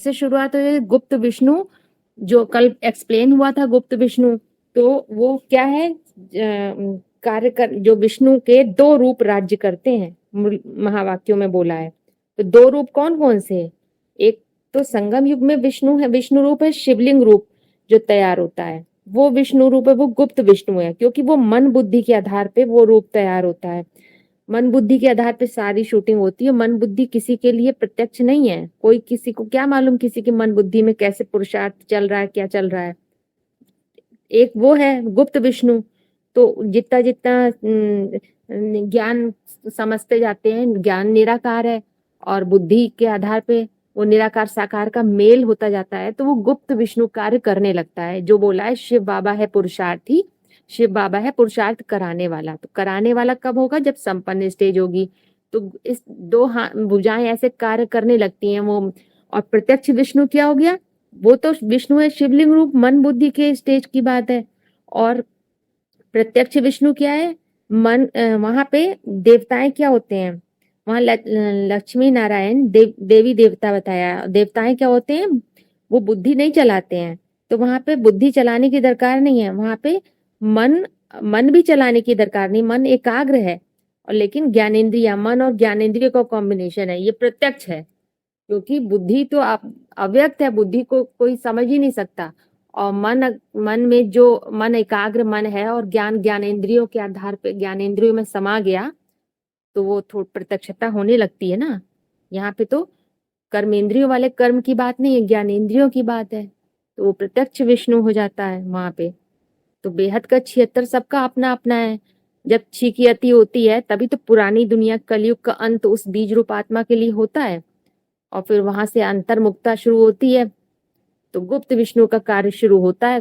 कैसे शुरुआत हुई? गुप्त विष्णु, जो कल एक्सप्लेन हुआ था गुप्त विष्णु, तो वो क्या है, कार्य कर, जो विष्णु के दो रूप राज्य करते हैं, महावाक्यों में बोला है। तो दो रूप कौन कौन से हैं? एक तो संगम युग में विष्णु है, विष्णु रूप है, शिवलिंग रूप जो तैयार होता है वो विष्णु रूप है, वो गुप्त विष्णु है, क्योंकि वो मन बुद्धि के आधार पे वो रूप तैयार होता है। मन बुद्धि के आधार पे सारी शूटिंग होती है। मन बुद्धि किसी के लिए प्रत्यक्ष नहीं है। कोई किसी को क्या मालूम किसी की मन बुद्धि में कैसे पुरुषार्थ चल रहा है, क्या चल रहा है। एक वो है गुप्त विष्णु। तो जितना जितना ज्ञान समझते जाते हैं, ज्ञान निराकार है और बुद्धि के आधार पे वो निराकार साकार का मेल होता जाता है, तो वो गुप्त विष्णु कार्य करने लगता है। जो बोला है शिव बाबा है पुरुषार्थी, शिव बाबा है पुरुषार्थ कराने वाला। तो कराने वाला कब होगा? जब संपन्न स्टेज होगी। तो इस दो भुजाएं ऐसे कार्य करने लगती हैं वो। और प्रत्यक्ष विष्णु क्या हो गया? वो तो विष्णु है शिवलिंग रूप, मन बुद्धि के स्टेज की बात है। और प्रत्यक्ष विष्णु क्या है? मन, वहां पे देवताएं क्या होते हैं? वहां लक्ष्मी नारायण देवी देवता बताया। देवताएं क्या होते हैं? वो बुद्धि नहीं चलाते हैं। तो वहां पे बुद्धि चलाने की दरकार नहीं है। वहां पे मन मन भी चलाने की दरकार नहीं, मन एकाग्र है। और लेकिन ज्ञानेंद्रिय, मन और ज्ञानेंद्रिय का कॉम्बिनेशन है, ये प्रत्यक्ष है। क्योंकि बुद्धि तो आप अव्यक्त है, बुद्धि को कोई समझ ही नहीं सकता। और मन में जो मन एकाग्र मन है और ज्ञान ज्ञानेंद्रियों के आधार पे ज्ञानेंद्रियों में समा गया, तो वो थोड़ी प्रत्यक्षता होने लगती है ना। यहाँ पे तो कर्मेंद्रियों वाले कर्म की बात नहीं है, ज्ञानेंद्रियों की बात है। तो वो प्रत्यक्ष विष्णु हो जाता है वहां पे। तो बेहद का 76 सबका अपना अपना है। जब छी की अति होती है तभी तो पुरानी दुनिया कलयुग का अंत उस बीज रूप आत्मा के लिए होता है। और फिर वहां से अंतर्मुक्ता शुरू होती है, तो गुप्त विष्णु का कार्य शुरू होता है।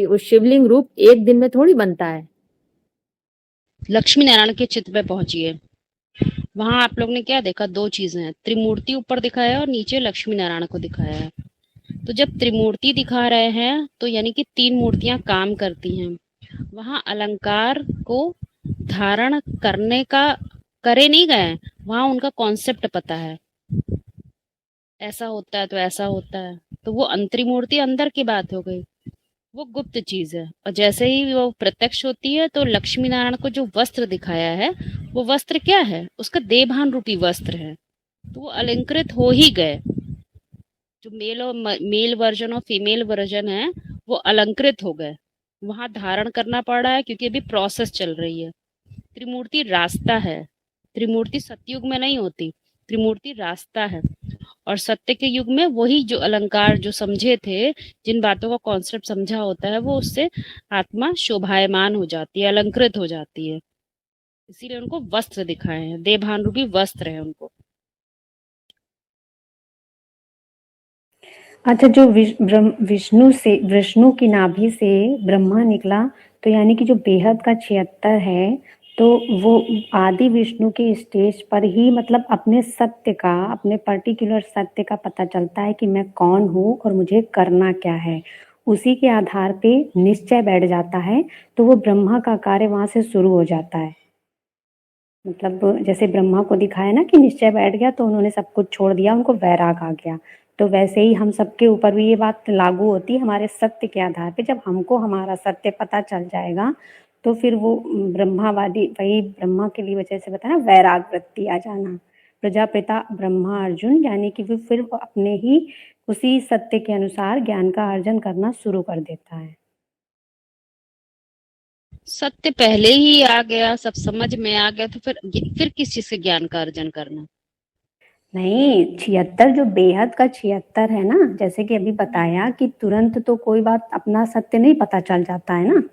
वो शिवलिंग रूप एक दिन में थोड़ी बनता है। लक्ष्मी नारायण के चित्र पे पहुंचिए। वहां आप लोग ने क्या देखा? दो चीजें हैं, त्रिमूर्ति ऊपर दिखाया है और नीचे लक्ष्मी नारायण को दिखाया है। तो जब त्रिमूर्ति दिखा रहे हैं तो यानी कि तीन मूर्तियां काम करती हैं। वहां अलंकार को धारण करने का करे नहीं गए, वहां उनका कॉन्सेप्ट पता है, ऐसा होता है तो ऐसा होता है। तो वो अंतरिमूर्ति अंदर की बात हो गई, वो गुप्त चीज है। और जैसे ही वो प्रत्यक्ष होती है तो लक्ष्मी नारायण को जो वस्त्र दिखाया है, वो वस्त्र क्या है? उसका देवभान रूपी वस्त्र है। तो वो अलंकृत हो ही गए। जो मेल वर्जन और फीमेल वर्जन है वो अलंकृत हो गए। वहां धारण करना पड़ रहा है क्योंकि अभी प्रोसेस चल रही है। त्रिमूर्ति रास्ता है। त्रिमूर्ति सतयुग में नहीं होती, त्रिमूर्ति रास्ता है। और सत्य के युग में वही जो अलंकार जो समझे थे, जिन बातों का कॉन्सेप्ट समझा होता है, वो उससे आत्मा शोभायमान हो जाती है, अलंकृत हो जाती है। इसीलिए उनको वस्त्र दिखाए हैं, देवभान रूपी वस्त्र है उनको। अच्छा, जो विष्णु से विष्णु की नाभि से ब्रह्मा निकला, तो यानी कि जो बेहद का 76 है, तो वो आदि विष्णु के स्टेज पर ही मतलब अपने सत्य का, अपने पर्टिकुलर सत्य का पता चलता है कि मैं कौन हूँ और मुझे करना क्या है। उसी के आधार पे निश्चय बैठ जाता है, तो वो ब्रह्मा का कार्य वहां से शुरू हो जाता है। मतलब जैसे ब्रह्मा को दिखाया ना कि निश्चय बैठ गया तो उन्होंने सब कुछ छोड़ दिया, उनको वैराग आ गया। तो वैसे ही हम सबके ऊपर भी ये बात लागू होती है हमारे सत्य के आधार पे। जब हमको हमारा सत्य पता चल जाएगा तो फिर वो ब्रह्मावादी, वही ब्रह्मा के लिए वजह से बताया वैराग वृत्ति आ जाना। प्रजापिता ब्रह्मा अर्जुन यानी कि वो फिर अपने ही उसी सत्य के अनुसार ज्ञान का अर्जन करना शुरू कर देता है। सत्य पहले ही आ गया, सब समझ में आ गया, तो फिर किस चीज से ज्ञान का अर्जन करना? नहीं, 76 जो बेहद का 76 है ना, जैसे कि अभी बताया कि तुरंत तो कोई बात अपना सत्य नहीं पता चल जाता है ना।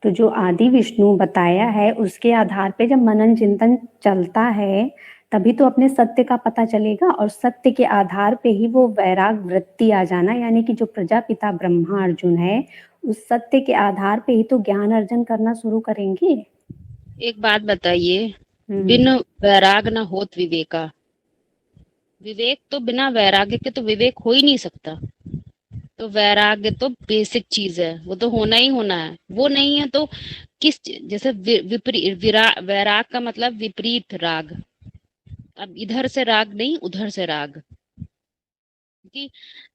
तो जो आदि विष्णु बताया है उसके आधार पे जब मनन चिंतन चलता है तभी तो अपने सत्य का पता चलेगा। और सत्य के आधार पे ही वो वैराग वृत्ति आ जाना, यानी कि जो प्रजापिता ब्रह्मा अर्जुन है उस सत्य के आधार पे ही तो ज्ञान अर्जन करना शुरू करेंगे। एक बात बताइए, बिन वैराग न होत विवेका। विवेक तो बिना वैराग्य के तो विवेक हो ही नहीं सकता। तो वैराग्य तो बेसिक चीज है, वो तो होना ही होना है। वो नहीं है तो जैसे विपरीत वैराग का मतलब विपरीत राग। अब इधर से राग नहीं, उधर से राग। क्योंकि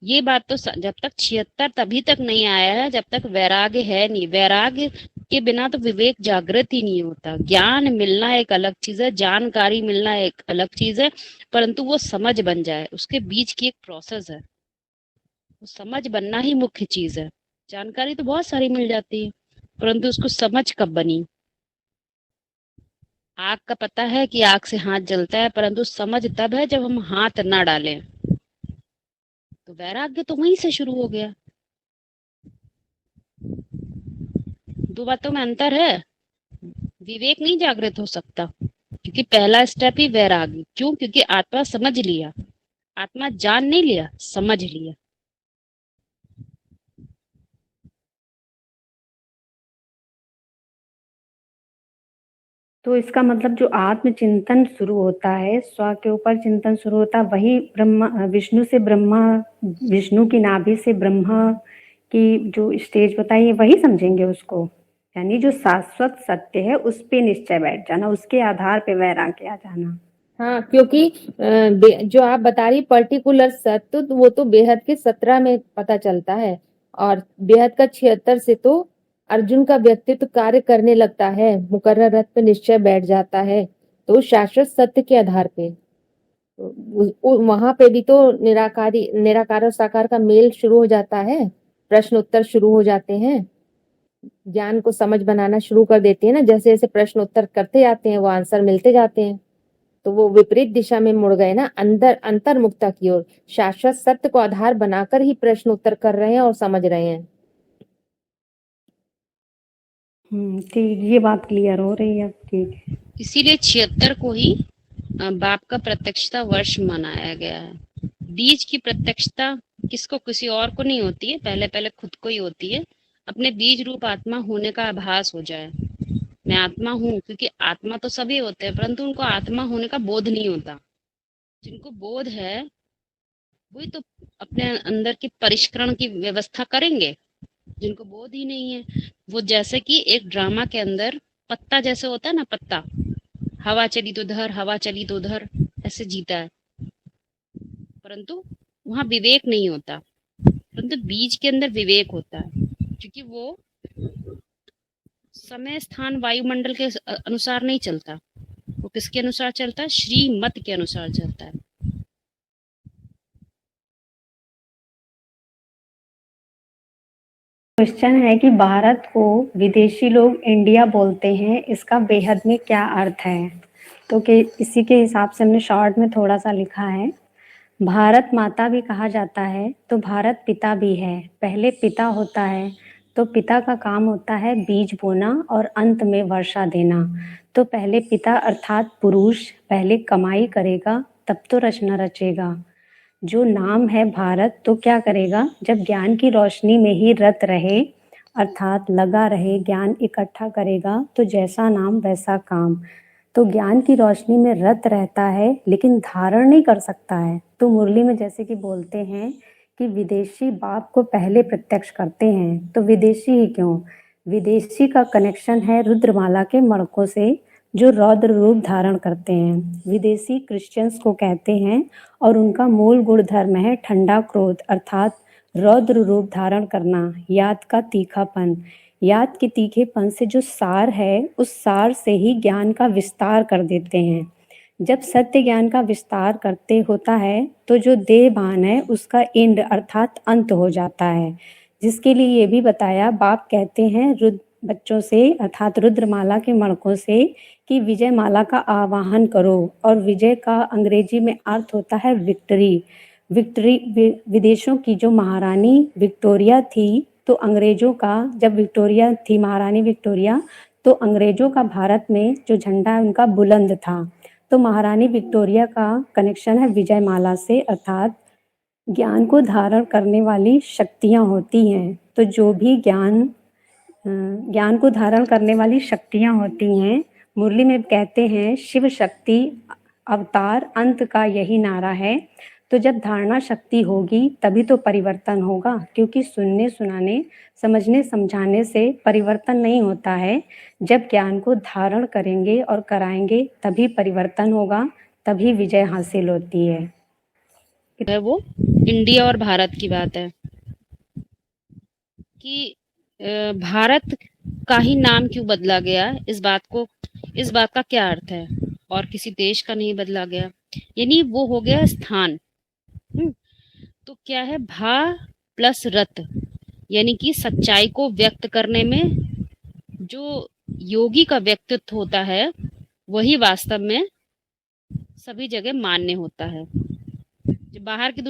ये बात तो जब तक 76 तभी तक नहीं आया है जब तक वैराग्य है नहीं। वैराग्य के बिना तो विवेक जागृत ही नहीं होता। ज्ञान मिलना एक अलग चीज है, जानकारी मिलना एक अलग चीज है, परंतु वो समझ बन जाए उसके बीच की एक प्रोसेस है। वो समझ बनना ही मुख्य चीज है। जानकारी तो बहुत सारी मिल जाती है, परंतु उसको समझ कब बनी। आग का पता है कि आग से हाथ जलता है, परंतु समझ तब है जब हम हाथ ना डालें। तो वैराग्य तो वहीं से शुरू हो गया। दो बातों में अंतर है। विवेक नहीं जागृत हो सकता क्योंकि पहला स्टेप ही वैराग्य। क्यों? क्योंकि आत्मा समझ लिया। आत्मा जान नहीं लिया, समझ लिया। तो इसका मतलब जो आत्म चिंतन शुरू होता है, स्व के ऊपर चिंतन शुरू होता है, वही ब्रह्मा विष्णु की नाभि से ब्रह्मा की जो स्टेज बताई है वही समझेंगे उसको। यानी जो शाश्वत सत्य है उस पे निश्चय बैठ जाना, उसके आधार पे वैराग्य आ जाना। हाँ, क्योंकि जो आप बता रही पर्टिकुलर सत्य, तो वो तो बेहद के 17 में पता चलता है, और बेहद का 76 से तो अर्जुन का व्यक्तित्व कार्य करने लगता है, मुकर्रर रथ पे निश्चय बैठ जाता है, तो शाश्वत सत्य के आधार पे वहां पे भी तो निराकार और साकार का मेल शुरू हो जाता है, प्रश्न उत्तर शुरू हो जाते हैं, ज्ञान को समझ बनाना शुरू कर देते हैं ना। जैसे जैसे प्रश्न उत्तर करते जाते हैं वो आंसर मिलते जाते हैं, तो वो विपरीत दिशा में मुड़ गए ना, अंतर्मुखता की ओर। शाश्वत सत्य को आधार बनाकर ही प्रश्न उत्तर कर रहे हैं और समझ रहे हैं। ठीक, ये बात क्लियर हो रही है अब। ठीक, इसीलिए 76 को ही बाप का प्रत्यक्षता वर्ष मनाया गया है। बीज की प्रत्यक्षता किसको, किसी और को नहीं होती है, पहले पहले खुद को ही होती है। अपने बीज रूप आत्मा होने का आभास हो जाए, मैं आत्मा हूँ। क्योंकि आत्मा तो सभी होते हैं, परंतु उनको आत्मा होने का बोध नहीं होता। जिनको बोध है वही तो अपने अंदर की परिष्करण की व्यवस्था करेंगे। जिनको बोध ही नहीं है, वो जैसे कि एक ड्रामा के अंदर पत्ता जैसे होता है ना, पत्ता हवा चली तो उधर, हवा चली तो उधर, ऐसे जीता है, परंतु वहां विवेक नहीं होता। परंतु बीज के अंदर विवेक होता है, क्योंकि वो समय स्थान वायुमंडल के अनुसार नहीं चलता। वो किसके अनुसार चलता है? श्रीमत के अनुसार चलता है। क्वेश्चन है कि भारत को विदेशी लोग इंडिया बोलते हैं, इसका बेहद में क्या अर्थ है? तो कि इसी के हिसाब से हमने शॉर्ट में थोड़ा सा लिखा है। भारत माता भी कहा जाता है, तो भारत पिता भी है। पहले पिता होता है, तो पिता का काम होता है बीज बोना और अंत में वर्षा देना। तो पहले पिता अर्थात पुरुष पहले कमाई करेगा, तब तो रचना रचेगा। जो नाम है भारत, तो क्या करेगा? जब ज्ञान की रोशनी में ही रत रहे, अर्थात लगा रहे, ज्ञान इकट्ठा करेगा, तो जैसा नाम वैसा काम। तो ज्ञान की रोशनी में रत रहता है लेकिन धारण नहीं कर सकता है। तो मुरली में जैसे कि बोलते हैं कि विदेशी बाप को पहले प्रत्यक्ष करते हैं, तो विदेशी ही क्यों? विदेशी का कनेक्शन है रुद्रमाला के मणकों से, जो रौद्र रूप धारण करते हैं। विदेशी क्रिश्चियंस को कहते हैं और उनका मूल गुण धर्म है ठंडा क्रोध, अर्थात रौद्र रूप धारण करना, याद का तीखापन। याद के तीखेपन से जो सार है, उस सार से ही ज्ञान का विस्तार कर देते हैं। जब सत्य ज्ञान का विस्तार करते होता है, तो जो देहभान है उसका इंड अर्थात अंत हो जाता है। जिसके लिए ये भी बताया, बाप कहते हैं रुद्र बच्चों से अर्थात रुद्रमाला के मणकों से कि विजय माला का आवाहन करो। और विजय का अंग्रेजी में अर्थ होता है विक्ट्री। विदेशों की जो महारानी विक्टोरिया थी, तो अंग्रेजों का जब विक्टोरिया थी, महारानी विक्टोरिया, तो अंग्रेजों का भारत में जो झंडा है उनका बुलंद था। तो महारानी विक्टोरिया का कनेक्शन है विजय माला से, अर्थात ज्ञान को धारण करने वाली शक्तियाँ होती हैं। तो जो भी ज्ञान को धारण करने वाली शक्तियाँ होती हैं, मुरली में कहते हैं शिव शक्ति अवतार अंत का यही नारा है। तो जब धारणा शक्ति होगी तभी तो परिवर्तन होगा, क्योंकि सुनने सुनाने समझने समझाने से परिवर्तन नहीं होता है। जब ज्ञान को धारण करेंगे और कराएंगे तभी परिवर्तन होगा, तभी विजय हासिल होती है। वो इंडिया और भारत की बात है कि भारत का ही नाम क्यों बदला गया, इस बात का क्या अर्थ है, और किसी देश का नहीं बदला गया, यानी वो हो गया स्थान। तो क्या है, भा प्लस रत, यानी कि सच्चाई को व्यक्त करने में जो योगी का व्यक्तित्व होता है वही वास्तव में सभी जगह मान्य होता है। जो बाहर की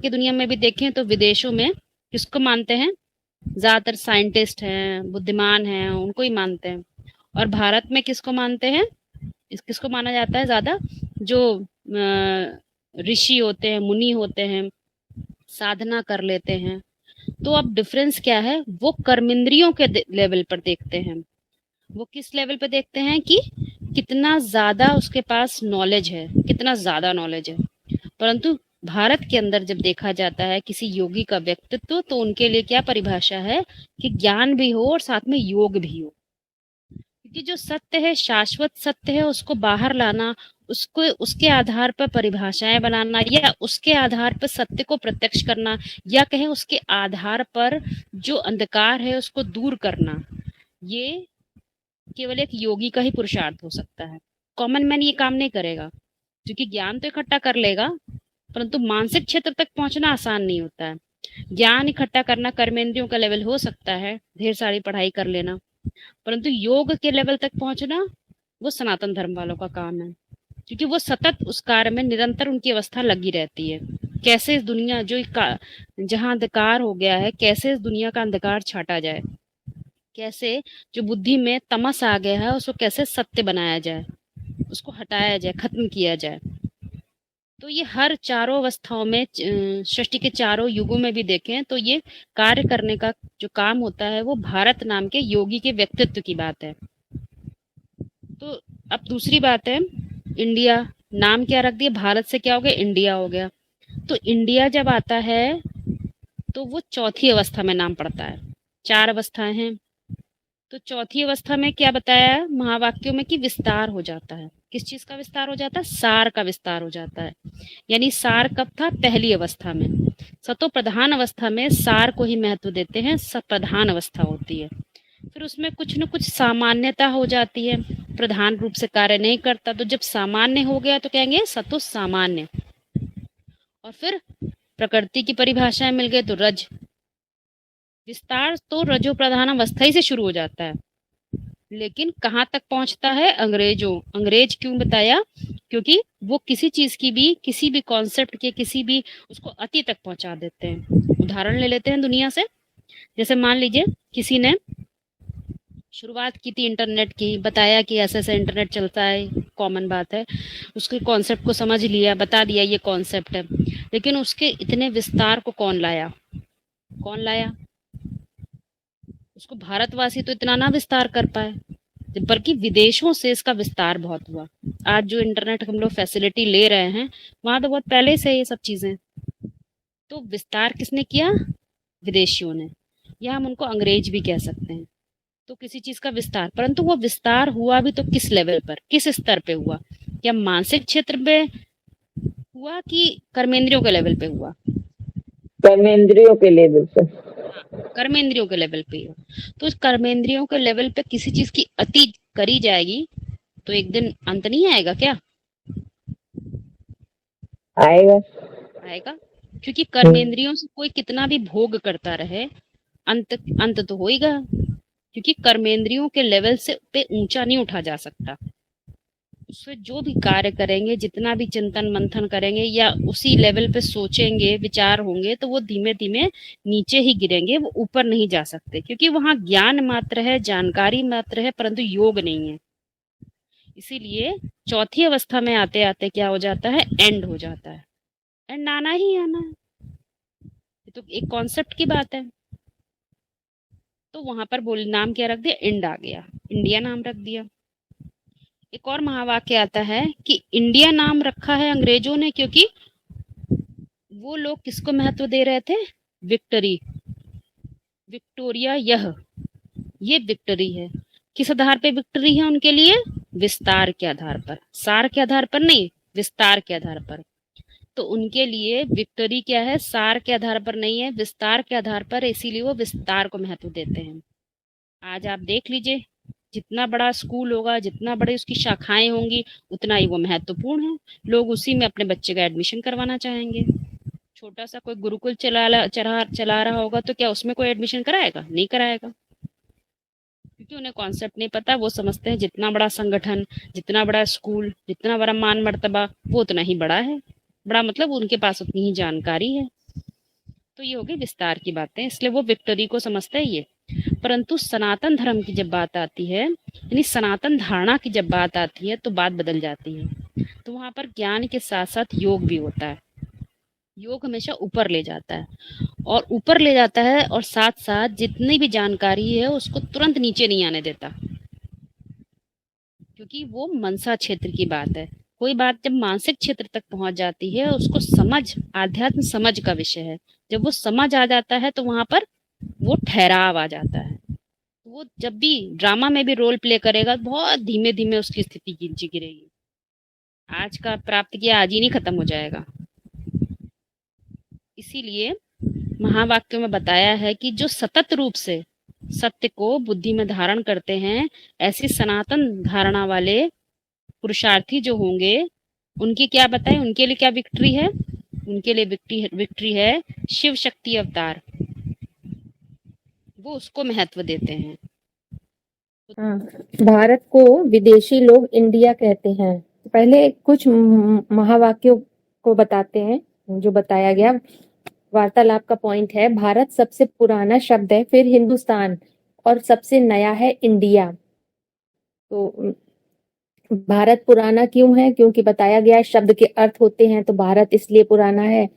दुनिया में भी देखें तो विदेशों में किसको मानते हैं, ज्यादातर साइंटिस्ट हैं, बुद्धिमान हैं, उनको ही मानते हैं। और भारत में किसको मानते हैं, किसको माना जाता है ज्यादा, जो ऋषि होते हैं, मुनि होते हैं, साधना कर लेते हैं। तो अब डिफरेंस क्या है, वो कर्मेंद्रियों के लेवल पर देखते हैं। वो किस लेवल पे देखते हैं कि कितना ज्यादा उसके पास नॉलेज है, कितना ज्यादा नॉलेज है। परंतु भारत के अंदर जब देखा जाता है किसी योगी का व्यक्तित्व, तो उनके लिए क्या परिभाषा है कि ज्ञान भी हो और साथ में योग भी हो। क्योंकि जो सत्य है, शाश्वत सत्य है, उसको बाहर लाना, उसको उसके आधार पर परिभाषाएं बनाना, या उसके आधार पर सत्य को प्रत्यक्ष करना, या कहें उसके आधार पर जो अंधकार है उसको दूर करना, ये केवल एक योगी का ही पुरुषार्थ हो सकता है। कॉमन मैन ये काम नहीं करेगा, क्योंकि ज्ञान तो इकट्ठा कर लेगा, परंतु मानसिक क्षेत्र तक पहुंचना आसान नहीं होता है। ज्ञान इकट्ठा करना कर्मेंद्रियों का लेवल हो सकता है, ढेर सारी पढ़ाई कर लेना, परंतु योग के लेवल तक पहुंचना वो सनातन धर्म वालों का काम है, क्योंकि वो सतत उस कार्य में निरंतर उनकी अवस्था लगी रहती है। कैसे इस दुनिया जहां अंधकार हो गया है, कैसे इस दुनिया का अंधकार छाटा जाए, कैसे जो बुद्धि में तमस आ गया है उसको कैसे सत्य बनाया जाए, उसको हटाया जाए, खत्म किया जाए। तो ये हर चारों अवस्थाओं में, सृष्टि के चारों युगों में भी देखें तो ये कार्य करने का जो काम होता है वो भारत नाम के योगी के व्यक्तित्व की बात है। तो अब दूसरी बात है, इंडिया नाम क्या रख दिया, भारत से क्या हो गया, इंडिया हो गया। तो इंडिया जब आता है तो वो चौथी अवस्था में नाम पड़ता है। 4 अवस्थाएं हैं, तो चौथी अवस्था में क्या बताया है महावाक्यों में कि विस्तार हो जाता है। किस चीज का विस्तार हो जाता है, सार का विस्तार हो जाता है। यानी सार कब था, पहली अवस्था में। सतो प्रधान अवस्था में सार को ही महत्व देते हैं, प्रधान अवस्था होती है। फिर उसमें कुछ न कुछ सामान्यता हो जाती है, प्रधान रूप से कार्य नहीं करता, तो जब सामान्य हो गया तो कहेंगे सतो सामान्य। और फिर प्रकृति की परिभाषाएं मिल गई तो रज, विस्तार तो रजो प्रधान अवस्था ही से शुरू हो जाता है, लेकिन कहाँ तक पहुंचता है, अंग्रेज क्यों बताया, क्योंकि वो किसी चीज की भी, किसी भी कॉन्सेप्ट के, किसी भी उसको अति तक पहुंचा देते हैं। उदाहरण ले लेते हैं दुनिया से, जैसे मान लीजिए किसी ने शुरुआत की थी इंटरनेट की, बताया कि ऐसे ऐसे इंटरनेट चलता है, कॉमन बात है, उसके कॉन्सेप्ट को समझ लिया, बता दिया ये कॉन्सेप्ट है, लेकिन उसके इतने विस्तार को कौन लाया, उसको भारतवासी तो इतना ना विस्तार कर पाए, बल्कि विदेशों से इसका विस्तार बहुत हुआ। आज जो इंटरनेट हम लोग फैसिलिटी ले रहे हैं, वहां तो बहुत पहले से ये सब चीजें। तो विस्तार किसने किया, विदेशियों ने, या हम उनको अंग्रेज भी कह सकते हैं। तो किसी चीज का विस्तार, परंतु वो विस्तार हुआ भी तो किस लेवल पर, किस स्तर पे हुआ, क्या मानसिक क्षेत्र पे हुआ कि कर्मेंद्रियों के लेवल पे हुआ, कर्मेंद्रियों के लेवल पे, कर्मेंद्रियों के लेवल पे हुआ। तो कर्मेंद्रियों के लेवल पे किसी चीज की अति करी जाएगी तो एक दिन अंत नहीं आएगा क्या, आएगा, क्योंकि कर्मेंद्रियों से कोई कितना भी भोग करता रहे, अंत तो होएगा, क्योंकि कर्मेंद्रियों के लेवल से पे ऊंचा नहीं उठा जा सकता। उससे जो भी कार्य करेंगे, जितना भी चिंतन मंथन करेंगे या उसी लेवल पे सोचेंगे, विचार होंगे, तो वो धीमे धीमे नीचे ही गिरेंगे, वो ऊपर नहीं जा सकते, क्योंकि वहां ज्ञान मात्र है, जानकारी मात्र है, परंतु योग नहीं है। इसीलिए चौथी अवस्था में आते आते क्या हो जाता है, एंड हो जाता है, एंड आना ही आना है, ये तो एक कॉन्सेप्ट की बात है। तो वहां पर नाम क्या रख दिया, एंड आ गया, इंडिया नाम रख दिया। एक और महावाक्य आता है कि इंडिया नाम रखा है अंग्रेजों ने, क्योंकि वो लोग किसको महत्व दे रहे थे, विक्टोरिया, ये विक्टोरी है। किस आधार पे विक्टोरी है उनके लिए, विस्तार के आधार पर, सार के आधार पर नहीं, विस्तार के आधार पर। तो उनके लिए विक्टरी क्या है, सार के आधार पर नहीं है, विस्तार के आधार पर, इसीलिए वो विस्तार को महत्व देते हैं। आज आप देख लीजिए, जितना बड़ा स्कूल होगा, जितना बड़ी उसकी शाखाएं होंगी, उतना ही वो महत्वपूर्ण है। लोग उसी में अपने बच्चे का एडमिशन करवाना चाहेंगे। छोटा सा कोई गुरुकुल चला रहा होगा तो क्या उसमें कोई एडमिशन कराएगा? नहीं कराएगा, क्योंकि उन्हें कॉन्सेप्ट नहीं पता। वो समझते हैं जितना बड़ा संगठन, जितना बड़ा स्कूल, जितना बड़ा मान मर्तबा, वो उतना ही बड़ा है। बड़ा मतलब उनके पास उतनी ही जानकारी है। तो ये हो गई विस्तार की बातें, इसलिए वो विक्टरी को समझते हैं ये। परंतु सनातन धर्म की जब बात आती है, यानी सनातन धारणा की जब बात आती है, तो बात बदल जाती है। तो वहां पर ज्ञान के साथ साथ योग भी होता है। योग हमेशा ऊपर ले जाता है, और ऊपर ले जाता है, और साथ साथ जितनी भी जानकारी है उसको तुरंत नीचे नहीं आने देता, क्योंकि वो मनसा क्षेत्र की बात है। कोई बात जब मानसिक क्षेत्र तक पहुंच जाती है, उसको समझ, आध्यात्म समझ का विषय है। जब वो समझ आ जाता है तो वहां पर वो ठहराव आ जाता है। वो जब भी ड्रामा में भी रोल प्ले करेगा, बहुत धीमे धीमे उसकी स्थिति नीचे गिरेगी। आज का प्राप्त किया आज ही नहीं खत्म हो जाएगा। इसीलिए महावाक्यों में बताया है कि जो सतत रूप से सत्य को बुद्धि में धारण करते हैं, ऐसी सनातन धारणा वाले पुरुषार्थी जो होंगे, उनकी क्या बताएं, उनके लिए क्या विक्ट्री है? उनके लिए विक्ट्री है शिव शक्ति अवतार। वो उसको महत्व देते हैं। हाँ, भारत को विदेशी लोग इंडिया कहते हैं। पहले कुछ महावाक्यों को बताते हैं जो बताया गया। वार्तालाप का पॉइंट है, भारत सबसे पुराना शब्द है, फिर हिंदुस्तान, और सबसे नया है इंडिया। तो भारत पुराना क्यों है? क्योंकि बताया गया शब्द के अर्थ होते हैं, तो भारत इसलिए पुराना है।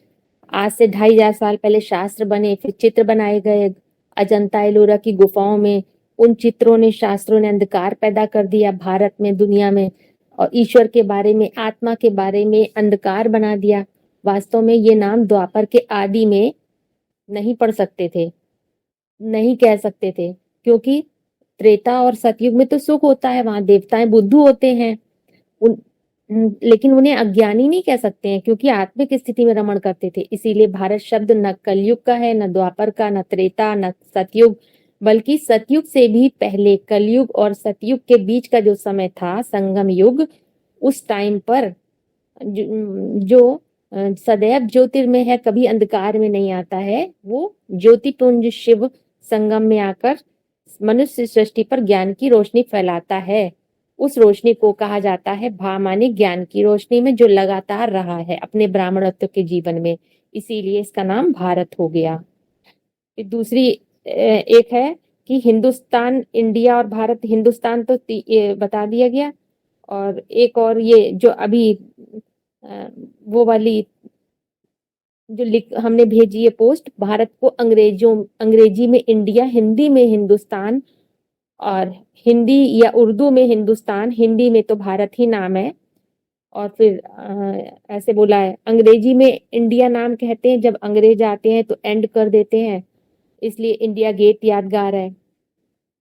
आज से 2500 साल पहले शास्त्र बने, फिर चित्र बनाए गए अजंता एलोरा की गुफाओं में। उन चित्रों ने, शास्त्रों ने अंधकार पैदा कर दिया भारत में, दुनिया में, और ईश्वर के बारे में, आत्मा के बारे में अंधकार बना दिया। वास्तव में ये नाम द्वापर के आदि में नहीं पढ़ सकते थे, नहीं कह सकते थे, क्योंकि त्रेता और सतयुग में तो सुख होता है, वहां देवताएं बुद्धू होते हैं। लेकिन उन्हें अज्ञानी नहीं कह सकते हैं, क्योंकि आत्मिक स्थिति में रमण करते थे। इसीलिए भारत शब्द न कलयुग का है, न द्वापर का, न त्रेता, न सतयुग, बल्कि सतयुग से भी पहले कलयुग और सतयुग के बीच का जो समय था, संगम युग, उस टाइम पर जो सदैव ज्योतिर्मय है, कभी अंधकार में नहीं आता है, वो ज्योतिपुंज शिव संगम में आकर मनुष्य सृष्टि पर ज्ञान की रोशनी फैलाता है। उस रोशनी को कहा जाता है भा, माने ज्ञान की रोशनी में जो लगातार रहा है अपने ब्राह्मणत्व के जीवन में, इसीलिए इसका नाम भारत हो गया। फिर दूसरी एक है कि हिंदुस्तान, इंडिया और भारत। हिंदुस्तान तो बता दिया गया, और एक और ये जो अभी वो वाली जो हमने भेजी है पोस्ट, भारत को अंग्रेजी में इंडिया, हिंदी में हिंदुस्तान, और हिंदी या उर्दू में हिंदुस्तान, हिंदी में तो भारत ही नाम है। और फिर ऐसे बोला है, अंग्रेजी में इंडिया नाम कहते हैं, जब अंग्रेज आते हैं तो एंड कर देते हैं, इसलिए इंडिया गेट यादगार है।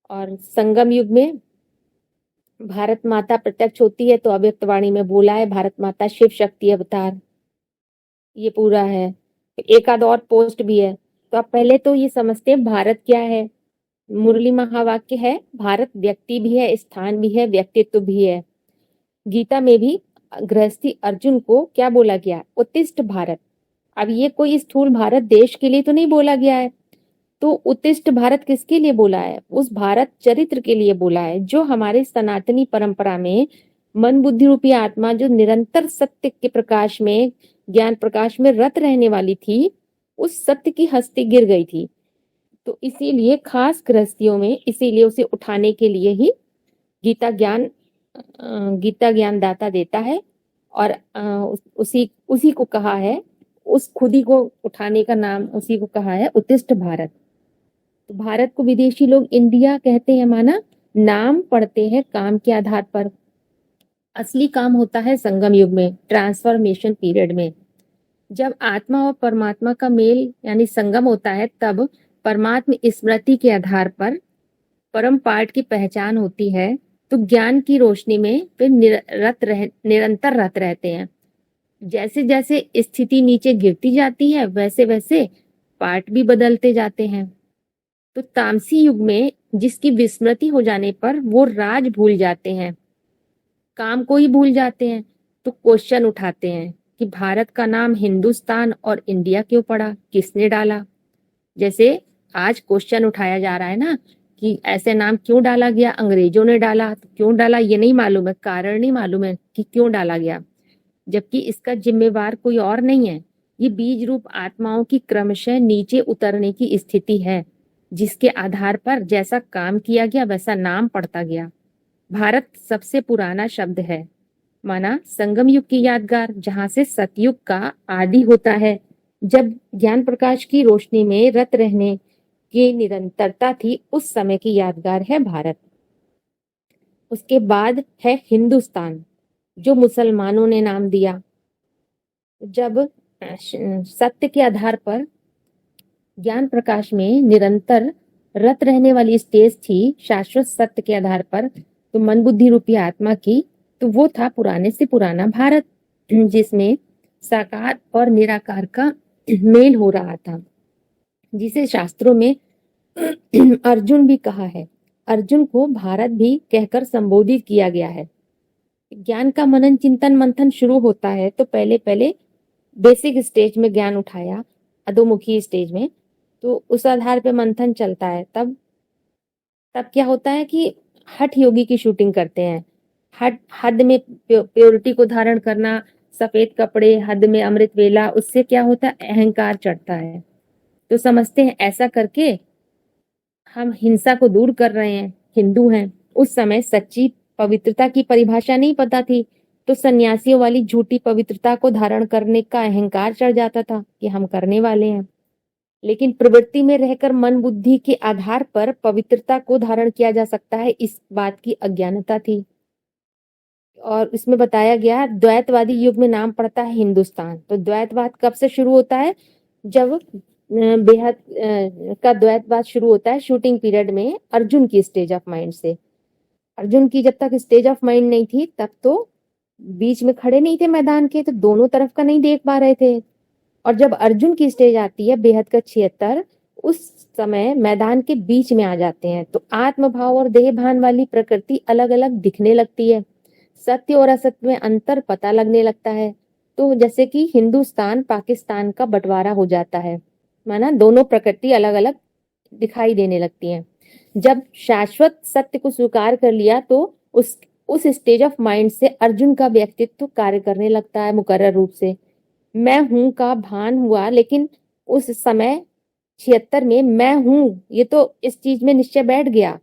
और संगम युग में भारत माता प्रत्यक्ष होती है, तो अव्यक्तवाणी में बोला है भारत माता शिव शक्ति अवतार। ये पूरा है। एक आध और पोस्ट भी है। तो आप पहले तो ये समझते हैं भारत क्या है। मुरली महावाक्य है, भारत व्यक्ति भी है, स्थान भी है, व्यक्तित्व भी है। गीता में भी गृहस्थी अर्जुन को क्या बोला गया? उत्तिष्ठ भारत। अब ये कोई स्थूल भारत देश के लिए तो नहीं बोला गया है, तो उत्तिष्ठ भारत किसके लिए बोला है? उस भारत चरित्र के लिए बोला है, जो हमारे सनातनी परंपरा में मन बुद्धि रूपी आत्मा जो निरंतर सत्य के प्रकाश में, ज्ञान प्रकाश में रत रहने वाली थी, उस सत्य की हस्ती गिर गई थी। तो इसीलिए खास गृहस्थियों में, इसीलिए उसे उठाने के लिए ही गीता ज्ञान दाता देता है, और उसी को कहा है, उस खुदी को उठाने का नाम उसी को कहा है उत्तिष्ठ भारत। तो भारत को विदेशी लोग इंडिया कहते हैं, माना नाम पढ़ते हैं काम के आधार पर। असली काम होता है संगम युग में, ट्रांसफॉर्मेशन पीरियड में, जब आत्मा और परमात्मा का मेल यानी संगम होता है, तब परमात्मा स्मृति के आधार पर परम पाठ की पहचान होती है। तो ज्ञान की रोशनी में वे निरंतर रत रहते हैं। जैसे जैसे स्थिति नीचे गिरती जाती है वैसे वैसे पार्ट भी बदलते जाते हैं। तो तामसी युग में जिसकी विस्मृति हो जाने पर वो राज भूल जाते हैं, काम को ही भूल जाते हैं, तो क्वेश्चन उठाते हैं कि भारत का नाम हिंदुस्तान और इंडिया क्यों पड़ा, किसने डाला। जैसे आज क्वेश्चन उठाया जा रहा है ना कि ऐसे नाम क्यों डाला गया, अंग्रेजों ने डाला, तो क्यों डाला ये नहीं मालूम है, कारण नहीं मालूम है कि क्यों डाला गया, जबकि इसका जिम्मेवार कोई और नहीं है। ये बीज रूप आत्माओं की क्रमशः नीचे उतरने की स्थिति है, जिसके आधार पर जैसा काम किया गया वैसा नाम पड़ता गया। भारत सबसे पुराना शब्द है, माना संगम युग की यादगार, जहां से सतयुग का आदि होता है, जब ज्ञान प्रकाश की रोशनी में रत रहने की निरंतरता थी, उस समय की यादगार है भारत। उसके बाद है हिंदुस्तान, जो मुसलमानों ने नाम दिया। जब सत्य के आधार पर ज्ञान प्रकाश में निरंतर रत रहने वाली स्टेज थी, शाश्वत सत्य के आधार पर, तो मन बुद्धि रूपी आत्मा की, तो वो था पुराने से पुराना भारत, जिसमें साकार और निराकार का मेल हो रहा था, जिसे शास्त्रों में अर्जुन भी कहा है। अर्जुन को भारत भी कहकर संबोधित किया गया है। ज्ञान का मनन चिंतन मंथन शुरू होता है तो पहले पहले बेसिक स्टेज में ज्ञान उठाया, अधोमुखी स्टेज में, तो उस आधार पे मंथन चलता है। तब क्या होता है कि हठ योगी की शूटिंग करते हैं। हद में प्योरिटी को धारण करना, सफेद कपड़े, हद में अमृत वेला, उससे क्या होता है, अहंकार चढ़ता है। तो समझते हैं ऐसा करके हम हिंसा को दूर कर रहे हैं, हिंदू हैं। उस समय सच्ची पवित्रता की परिभाषा नहीं पता थी, तो सन्यासियों वाली झूठी पवित्रता को धारण करने का अहंकार चढ़ जाता था कि हम करने वाले हैं। लेकिन प्रवृत्ति में रहकर मन बुद्धि के आधार पर पवित्रता को धारण किया जा सकता है, इस बात की अज्ञानता थी। और इसमें बताया गया द्वैतवादी युग में नाम पड़ता है हिंदुस्तान। तो द्वैतवाद कब से शुरू होता है, जब बेहद का द्वैतवाद शुरू होता है शूटिंग पीरियड में, अर्जुन की स्टेज ऑफ माइंड से। अर्जुन की जब तक स्टेज ऑफ माइंड नहीं थी तब तो बीच में खड़े नहीं थे मैदान के, तो दोनों तरफ का नहीं देख पा रहे थे। और जब अर्जुन की स्टेज आती है बेहद का 76, उस समय मैदान के बीच में आ जाते हैं, तो आत्मभाव और देह भान वाली प्रकृति अलग अलग दिखने लगती है, सत्य और असत्य में अंतर पता लगने लगता है। तो जैसे कि हिंदुस्तान पाकिस्तान का बंटवारा हो जाता है, माना दोनों प्रकृति अलग अलग दिखाई देने लगती हैं। जब शाश्वत सत्य को स्वीकार कर लिया तो उस स्टेज ऑफ माइंड से अर्जुन का व्यक्तित्व कार्य करने लगता है मुकर्रर रूप से। मैं हूं का भान हुआ, लेकिन उस समय 76 में मैं हूं ये तो इस चीज में निश्चय बैठ गया,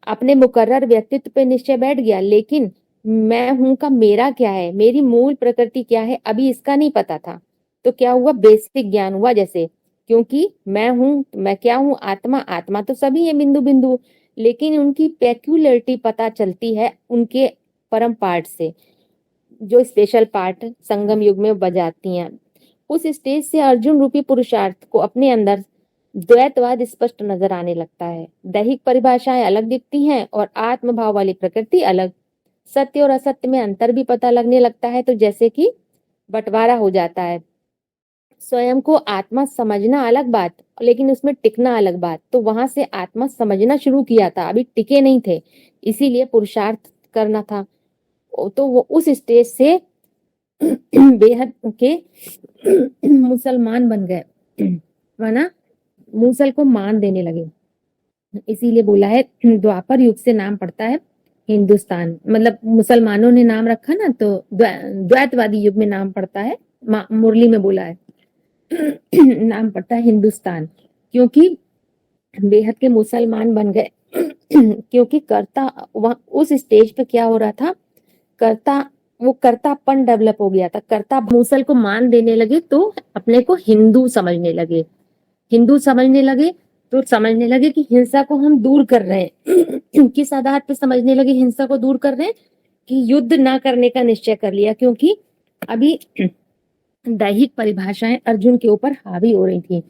अपने मुकर्रर व्यक्तित्व पे निश्चय बैठ गया, लेकिन मैं हूं का मेरा क्या है, मेरी मूल प्रकृति क्या है, अभी इसका नहीं पता था। तो क्या हुआ, बेसिक ज्ञान हुआ। जैसे क्योंकि मैं हूं, मैं क्या हूं, आत्मा, आत्मा तो सभी है बिंदु बिंदु, लेकिन उनकी पेक्यूलरिटी पता चलती है उनके परम पार्ट से, जो स्पेशल पार्ट संगम युग में बजाती हैं। उस स्टेज से अर्जुन रूपी पुरुषार्थ को अपने अंदर द्वैतवाद स्पष्ट नजर आने लगता है। दैहिक परिभाषाएं अलग दिखती हैं और आत्मभाव वाली प्रकृति अलग, सत्य और असत्य में अंतर भी पता लगने लगता है। तो जैसे कि बंटवारा हो जाता है। स्वयं को आत्मा समझना अलग बात, लेकिन उसमें टिकना अलग बात। तो वहां से आत्मा समझना शुरू किया था, अभी टिके नहीं थे, इसीलिए पुरुषार्थ करना था। तो वो उस स्टेज से बेहद के मुसलमान बन गए, माना मूसल को मान देने लगे। इसीलिए बोला है द्वापर युग से नाम पड़ता है हिंदुस्तान, मतलब मुसलमानों ने नाम रखा ना, तो द्वैतवादी युग में नाम पड़ता है, मुरली में बोला है नाम पड़ता है हिंदुस्तान, क्योंकि बेहद के मुसलमान बन गए। क्योंकि कर्ता वहां उस स्टेज पे क्या हो रहा था, वो कर्तापन डेवलप हो गया था। कर्ता मूसल को मान देने लगे तो अपने को हिंदू समझने लगे। हिंदू समझने लगे तो समझने लगे कि हिंसा को हम दूर कर रहे हैं। किस आधार पे समझने लगे हिंसा को दूर कर रहे हैं, कि युद्ध ना करने का निश्चय कर लिया, क्योंकि अभी दैहिक परिभाषाएं अर्जुन के ऊपर हावी हो रही थी।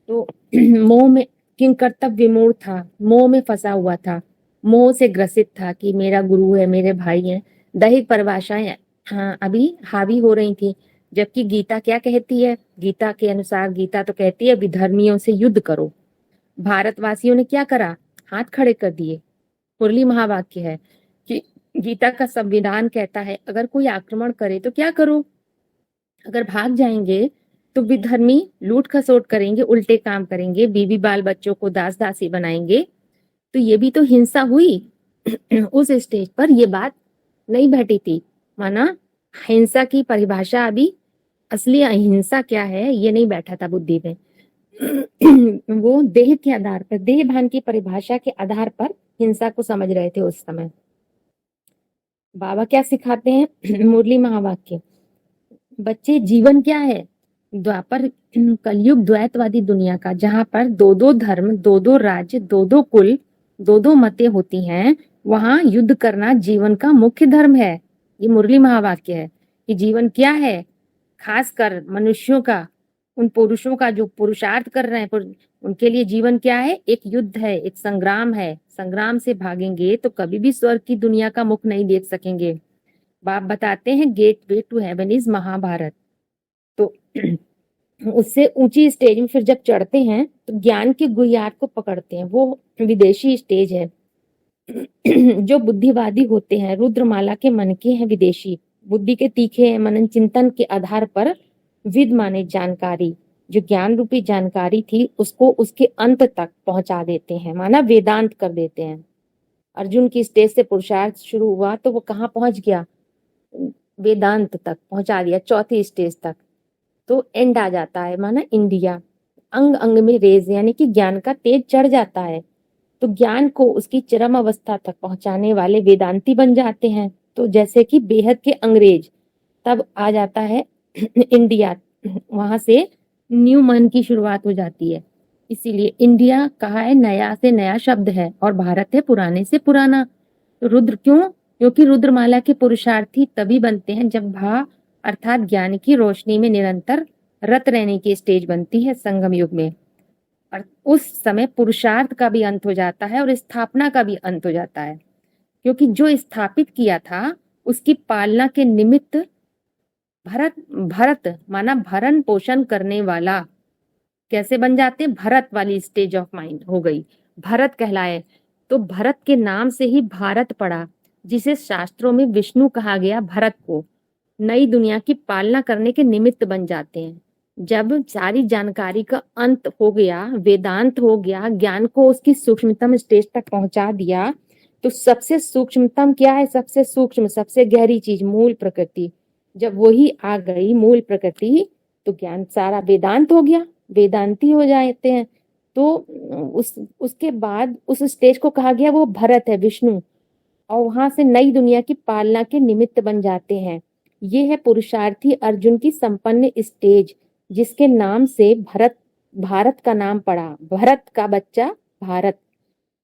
तो मोह में किंग कर्तव्य विमूढ़ था, मोह में फंसा हुआ था, मोह से ग्रसित था कि मेरा गुरु है, मेरे भाई हैं। दैहिक परिभाषाएं हाँ अभी हावी हो रही थी। जबकि गीता क्या कहती है? गीता के अनुसार गीता तो कहती है विधर्मियों से युद्ध करो। भारतवासियों ने क्या करा? हाथ खड़े कर दिए। मुरली महावाक्य है कि गीता का संविधान कहता है अगर कोई आक्रमण करे तो क्या करो? अगर भाग जाएंगे तो विधर्मी लूट खसोट करेंगे, उल्टे काम करेंगे, बीवी बाल बच्चों को दास दासी बनाएंगे, तो ये भी तो हिंसा हुई। उस स्टेज पर ये बात नहीं बैठी थी। माना हिंसा की परिभाषा अभी असली अहिंसा क्या है ये नहीं बैठा था बुद्धि में। वो देह के आधार पर, देह भान की परिभाषा के आधार पर हिंसा को समझ रहे थे उस समय। बाबा क्या सिखाते हैं? मुरली महावाक्य, बच्चे जीवन क्या है? द्वापर कलयुग द्वैतवादी दुनिया का, जहां पर दो दो धर्म, दो दो राज्य, दो दो कुल, दो दो मतें होती हैं, वहां युद्ध करना जीवन का मुख्य धर्म है। ये मुरली महावाक्य है कि जीवन क्या है, खासकर मनुष्यों का, उन पुरुषों का जो पुरुषार्थ कर रहे हैं, उनके लिए जीवन क्या है? एक युद्ध है, एक संग्राम है। संग्राम से भागेंगे तो कभी भी स्वर्ग की दुनिया का मुख नहीं देख सकेंगे। बाप बताते हैं gateway to heaven is Mahabharat. तो उससे ऊंची स्टेज में फिर जब चढ़ते हैं तो ज्ञान के गुह्यार्थ को पकड़ते हैं, वो विदेशी स्टेज है। जो बुद्धिवादी होते हैं, रुद्रमाला के मन के हैं विदेशी, बुद्धि के तीखे हैं, मनन चिंतन के आधार पर विद माने जानकारी, जो ज्ञान रूपी जानकारी थी उसको उसके अंत तक पहुंचा देते हैं, माना वेदांत कर देते हैं। अर्जुन की स्टेज से पुरुषार्थ शुरू हुआ तो वो कहाँ पहुंच गया? वेदांत तक पहुंचा दिया, चौथी स्टेज तक। तो एंड आ जाता है, माना इंडिया। अंग अंग में रेज, यानी कि ज्ञान का तेज चढ़ जाता है, तो ज्ञान को उसकी चरम अवस्था तक पहुंचाने वाले वेदांती बन जाते हैं। तो जैसे कि बेहद के अंग्रेज, तब आ जाता है इंडिया, वहां से न्यू मन की शुरुआत हो जाती है। इसीलिए इंडिया कहा है नया से नया शब्द है, और भारत है पुराने से पुराना। तो रुद्र क्यों? क्योंकि रुद्रमाला के पुरुषार्थी तभी बनते हैं जब भा अर्थात ज्ञान की रोशनी में निरंतर रत रहने की स्टेज बनती है संगम युग में। और उस समय पुरुषार्थ का भी अंत हो जाता है और स्थापना का भी अंत हो जाता है, क्योंकि जो स्थापित किया था उसकी पालना के निमित्त भरत माना भरण पोषण करने वाला कैसे बन जाते हैं? भरत वाली स्टेज ऑफ माइंड हो गई, भरत कहलाए। तो भरत के नाम से ही भारत पड़ा, जिसे शास्त्रों में विष्णु कहा गया। भरत को नई दुनिया की पालना करने के निमित्त बन जाते हैं। जब सारी जानकारी का अंत हो गया, वेदांत हो गया, ज्ञान को उसकी सूक्ष्मतम स्टेज तक पहुंचा दिया, तो सबसे सूक्ष्मतम क्या है? सबसे सूक्ष्म, सबसे गहरी चीज मूल प्रकृति। जब वही आ गई मूल प्रकृति, तो ज्ञान सारा वेदांत हो गया, वेदांती हो जाते हैं। तो उसके बाद उस स्टेज को कहा गया वो भरत है, विष्णु, और वहां से नई दुनिया की पालना के निमित्त बन जाते हैं। ये है पुरुषार्थी अर्जुन की संपन्न स्टेज, जिसके नाम से भारत का नाम पड़ा। भरत का बच्चा भारत,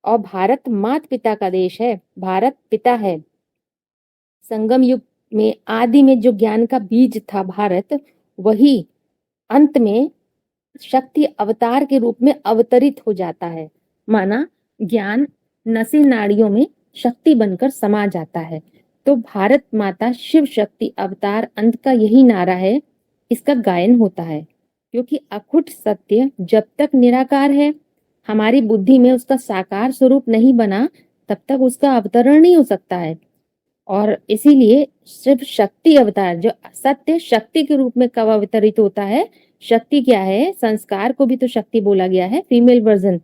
और भारत माता पिता का देश है, भारत पिता है। संगम युग में आदि में जो ज्ञान का बीज था भारत, वही अंत में शक्ति अवतार के रूप में अवतरित हो जाता है। माना ज्ञान नसे नाड़ियों में शक्ति बनकर समा जाता है। तो भारत माता शिव शक्ति अवतार अंत का यही नारा है, इसका गायन होता है। क्योंकि अखुट सत्य जब तक निराकार है, हमारी बुद्धि में उसका साकार स्वरूप नहीं बना, तब तक उसका अवतरण नहीं हो सकता है। और इसीलिए शिव शक्ति अवतार, जो सत्य शक्ति के रूप में कब अवतरित होता है? शक्ति क्या है? संस्कार को भी तो शक्ति बोला गया है, फीमेल वर्जन।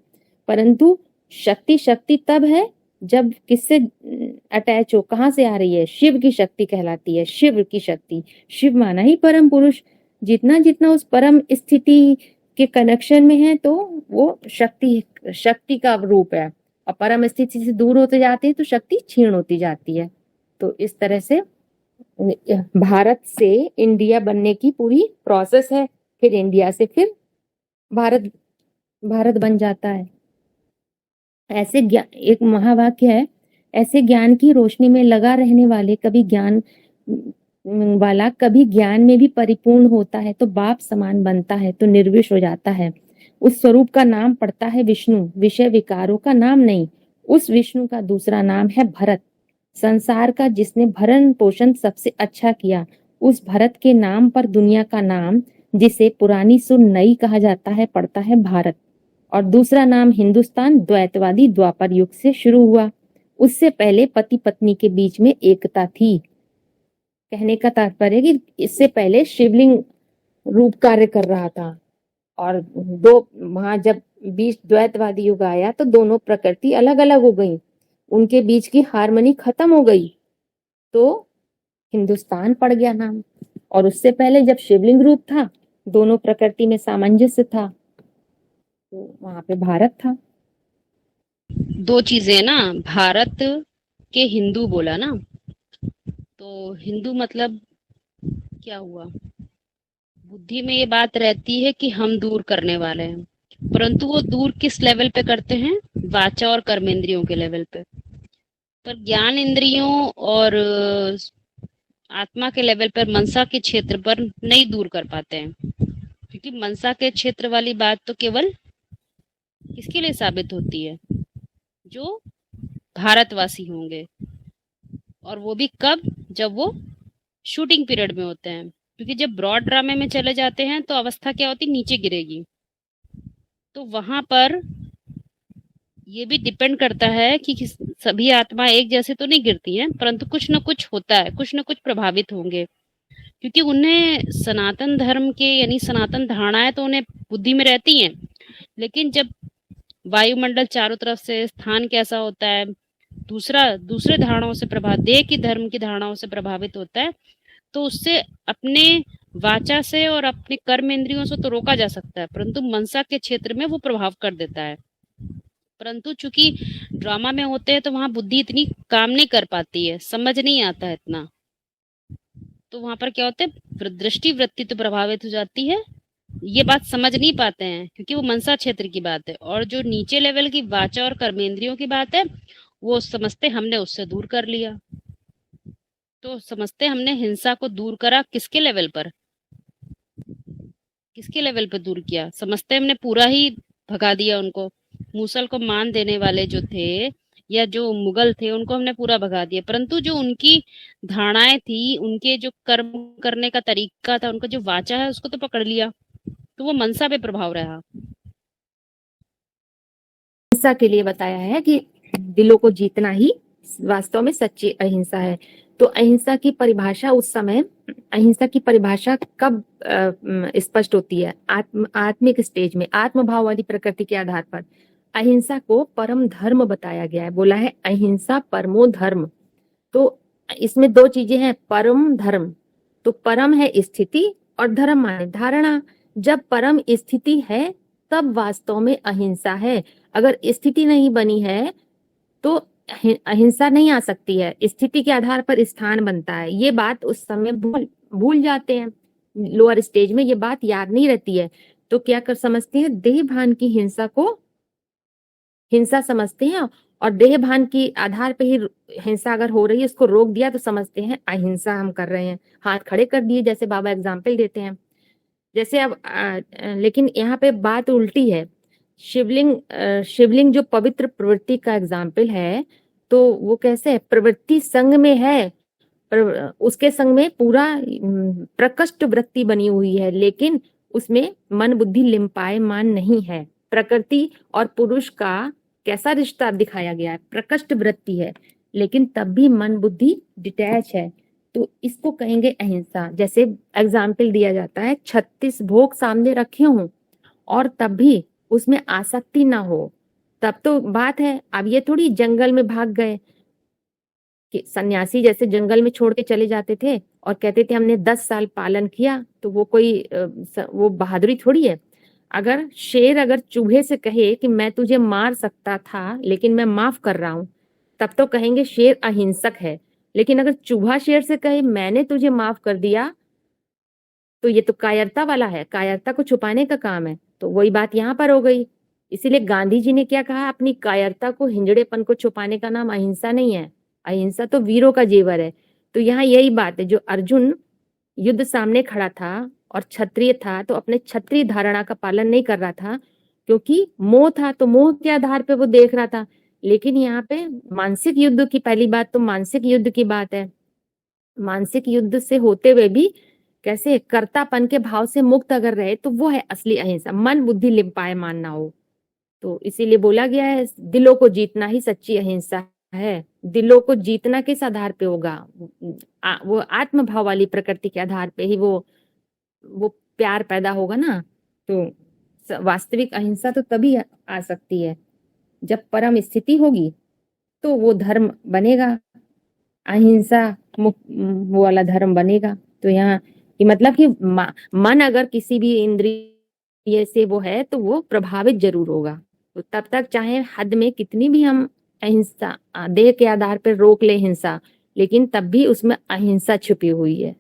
परंतु शक्ति तब है जब किससे अटैच हो, कहाँ से आ रही है? शिव की शक्ति कहलाती है, शिव की शक्ति। शिव माना ही परम पुरुष। जितना जितना उस परम स्थिति के कनेक्शन में है, तो वो शक्ति का रूप है। और परम स्थिति से दूर होते जाते हैं तो शक्ति क्षीण होती जाती है। तो इस तरह से भारत से इंडिया बनने की पूरी प्रोसेस है। फिर इंडिया से फिर भारत बन जाता है। ऐसे एक महावाक्य है, ऐसे ज्ञान की रोशनी में लगा रहने वाले कभी ज्ञान में भी परिपूर्ण होता है, तो बाप समान बनता है, तो निर्विष हो जाता है। उस स्वरूप का नाम पड़ता है विष्णु, विषय विकारों का नाम नहीं। उस विष्णु का दूसरा नाम है भरत, संसार का जिसने भरण पोषण सबसे अच्छा किया। उस भरत के नाम पर दुनिया का नाम, जिसे पुरानी सुर नई कहा जाता है, पड़ता है भारत। और दूसरा नाम हिंदुस्तान द्वैतवादी द्वापर युग से शुरू हुआ। उससे पहले पति पत्नी के बीच में एकता थी। कहने का तात्पर्य है कि इससे पहले शिवलिंग रूप कार्य कर रहा था, और दो वहां जब बीच द्वैतवादी युग आया तो दोनों प्रकृति अलग अलग हो गई, उनके बीच की हार्मनी खत्म हो गई, तो हिंदुस्तान पड़ गया नाम। और उससे पहले जब शिवलिंग रूप था, दोनों प्रकृति में सामंजस्य था, तो वहां पे भारत था। दो चीजें ना, भारत के हिंदू बोला ना, तो हिंदू मतलब क्या हुआ? बुद्धि में ये बात रहती है कि हम दूर करने वाले हैं, परंतु वो दूर किस लेवल पे करते हैं? वाचा और कर्मेंद्रियों के लेवल पे। पर ज्ञान इंद्रियों और आत्मा के लेवल पर, मनसा के क्षेत्र पर नहीं दूर कर पाते हैं, क्योंकि मनसा के क्षेत्र वाली बात तो केवल किसके लिए साबित होती है? जो भारतवासी होंगे, और वो भी कब? जब वो शूटिंग पीरियड में होते हैं, क्योंकि जब ब्रॉड ड्रामे में चले जाते हैं तो अवस्था क्या होती? नीचे गिरेगी। तो वहां पर ये भी डिपेंड करता है कि सभी आत्मा एक जैसे तो नहीं गिरती हैं, परंतु कुछ न कुछ होता है, कुछ न कुछ प्रभावित होंगे, क्योंकि उन्हें सनातन धर्म के यानी सनातन धारणाएं तो उन्हें बुद्धि में रहती हैं, लेकिन जब वायुमंडल चारों तरफ से, स्थान कैसा होता है, दूसरे धारणाओं से प्रभावित, देह की धर्म की धारणाओं से प्रभावित होता है, तो उससे अपने वाचा से और अपने कर्म इंद्रियों से तो रोका जा सकता है, परंतु मनसा के क्षेत्र में वो प्रभाव कर देता है। परंतु चूंकि ड्रामा में होते हैं तो वहां बुद्धि इतनी काम नहीं कर पाती है, समझ नहीं आता है इतना, तो वहां पर क्या होता है? दृष्टि वृत्ति तो प्रभावित हो जाती है, ये बात समझ नहीं पाते हैं, क्योंकि वो मनसा क्षेत्र की बात है। और जो नीचे लेवल की वाचा और कर्मेंद्रियों की बात है, वो समझते हमने उससे दूर कर लिया। तो समझते हमने हिंसा को दूर करा, किसके लेवल पर? किसके लेवल पर दूर किया? समझते हमने पूरा ही भगा दिया उनको। मूसल को मान देने वाले जो थे, या जो मुगल थे, उनको हमने पूरा भगा दिया, परंतु जो उनकी धारणाएं थी, उनके जो कर्म करने का तरीका था, उनका जो वाचा है, उसको तो पकड़ लिया, तो वो मनसा पे प्रभाव रहा। अहिंसा के लिए बताया है कि दिलों को जीतना ही वास्तव में सच्ची अहिंसा है। तो अहिंसा की परिभाषा उस समय, अहिंसा की परिभाषा कब स्पष्ट होती है? आत्मिक स्टेज में, आत्मभाव वाली प्रकृति के आधार पर अहिंसा को परम धर्म बताया गया है। बोला है अहिंसा परमो धर्म। तो इसमें दो चीजें हैं, परम धर्म। तो परम है स्थिति और धर्म माने धारणा। जब परम स्थिति है तब वास्तव में अहिंसा है। अगर स्थिति नहीं बनी है तो अहिंसा नहीं आ सकती है। स्थिति के आधार पर स्थान बनता है। ये बात उस समय भूल जाते हैं, लोअर स्टेज में ये बात याद नहीं रहती है, तो क्या कर समझते हैं? देह भान की हिंसा को हिंसा समझते हैं, और देह भान के आधार पे ही हिंसा अगर हो रही है, उसको रोक दिया तो समझते हैं अहिंसा हम कर रहे हैं, हाथ खड़े कर दिए, जैसे बाबा एग्जाम्पल देते हैं। जैसे अब लेकिन यहाँ पे बात उल्टी है। शिवलिंग जो पवित्र प्रवृत्ति का एग्जाम्पल है, तो वो कैसे है? प्रवृत्ति संग में है, उसके संग में पूरा प्रकृष्ट वृत्ति बनी हुई है, लेकिन उसमें मन बुद्धि लिम्पायमान नहीं है। प्रकृति और पुरुष का कैसा रिश्ता दिखाया गया है? प्रकृष्ट वृत्ति है, लेकिन तब भी मन बुद्धि डिटैच है, तो इसको कहेंगे अहिंसा। जैसे एग्जाम्पल दिया जाता है, 36 भोग सामने रखे हों और तब भी उसमें आसक्ति ना हो, तब तो बात है। अब ये थोड़ी जंगल में भाग गए, कि सन्यासी जैसे जंगल में छोड़ के चले जाते थे और कहते थे हमने 10 साल पालन किया, तो वो कोई वो बहादुरी थोड़ी है। अगर शेर अगर चूहे से कहे कि मैं तुझे मार सकता था लेकिन मैं माफ कर रहा हूं, तब तो कहेंगे शेर अहिंसक है। लेकिन अगर चूहा शेर से कहे मैंने तुझे माफ कर दिया, तो ये तो कायरता वाला है, कायरता को छुपाने का काम है। तो वही बात यहाँ पर हो गई। इसीलिए गांधी जी ने क्या कहा? अपनी कायरता को, हिंजड़ेपन को छुपाने का नाम अहिंसा नहीं है, अहिंसा तो वीरों का जेवर है। तो यहाँ यही बात है, जो अर्जुन युद्ध सामने खड़ा था और क्षत्रिय था, तो अपने क्षत्रिय धारणा का पालन नहीं कर रहा था, क्योंकि मोह था, तो मोह के आधार पे वो देख रहा था। लेकिन यहाँ पे मानसिक युद्ध की, पहली बात तो मानसिक युद्ध की बात है। मानसिक युद्ध से होते हुए भी कैसे कर्तापन के भाव से मुक्त अगर रहे तो वो है असली अहिंसा। मन बुद्धि लिम्पायमान ना हो। तो इसीलिए बोला गया है दिलों को जीतना ही सच्ची अहिंसा है। दिलों को जीतना किस आधार पे होगा? वो आत्मभाव वाली प्रकृति के आधार पे ही वो प्यार पैदा होगा ना। तो वास्तविक अहिंसा तो तभी आ सकती है जब परम स्थिति होगी, तो वो धर्म बनेगा, अहिंसा वो वाला धर्म बनेगा। तो यहाँ कि मतलब कि मन अगर किसी भी इंद्रिय से वो है तो वो प्रभावित जरूर होगा। तो तब तक चाहे हद में कितनी भी हम अहिंसा देह के आधार पर रोक ले हिंसा, लेकिन तब भी उसमें अहिंसा छुपी हुई है।